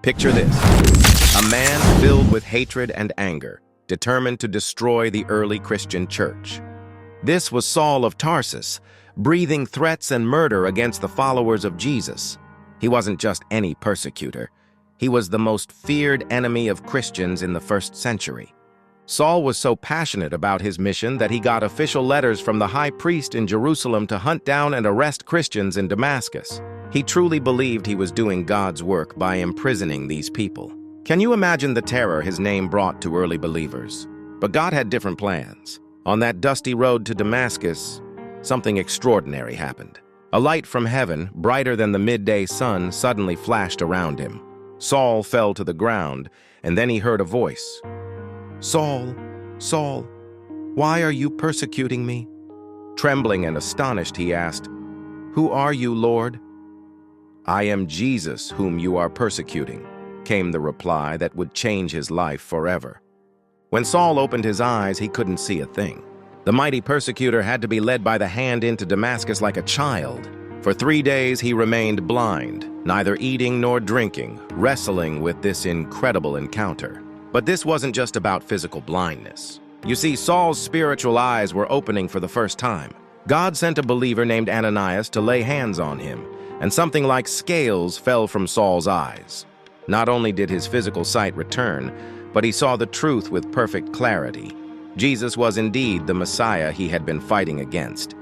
Picture this: a man filled with hatred and anger, determined to destroy the early Christian church. This was Saul of Tarsus, breathing threats and murder against the followers of Jesus. He wasn't just any persecutor. He was the most feared enemy of Christians in the first century. Saul was so passionate about his mission that he got official letters from the high priest in Jerusalem to hunt down and arrest Christians in Damascus. He truly believed he was doing God's work by imprisoning these people. Can you imagine the terror his name brought to early believers? But God had different plans. On that dusty road to Damascus, something extraordinary happened. A light from heaven, brighter than the midday sun, suddenly flashed around him. Saul fell to the ground, and then he heard a voice. "Saul, Saul, why are you persecuting me?" Trembling and astonished, he asked, "Who are you, Lord?" "I am Jesus, whom you are persecuting," came the reply that would change his life forever. When Saul opened his eyes, he couldn't see a thing. The mighty persecutor had to be led by the hand into Damascus like a child. For 3 days he remained blind, neither eating nor drinking, wrestling with this incredible encounter. But this wasn't just about physical blindness. You see, Saul's spiritual eyes were opening for the first time. God sent a believer named Ananias to lay hands on him, and something like scales fell from Saul's eyes. Not only did his physical sight return, but he saw the truth with perfect clarity. Jesus was indeed the Messiah he had been fighting against.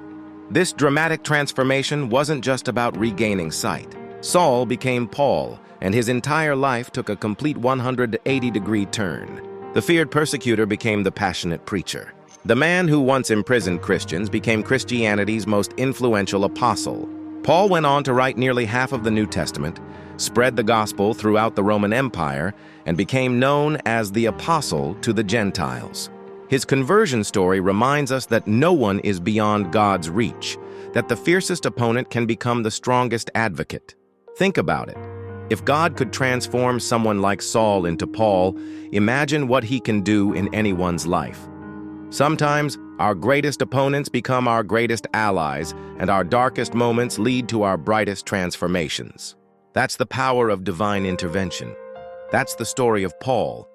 This dramatic transformation wasn't just about regaining sight. Saul became Paul, and his entire life took a complete 180-degree turn. The feared persecutor became the passionate preacher. The man who once imprisoned Christians became Christianity's most influential apostle. Paul went on to write nearly half of the New Testament, spread the gospel throughout the Roman Empire, and became known as the Apostle to the Gentiles. His conversion story reminds us that no one is beyond God's reach, that the fiercest opponent can become the strongest advocate. Think about it. If God could transform someone like Saul into Paul, imagine what he can do in anyone's life. Sometimes, our greatest opponents become our greatest allies, and our darkest moments lead to our brightest transformations. That's the power of divine intervention. That's the story of Paul,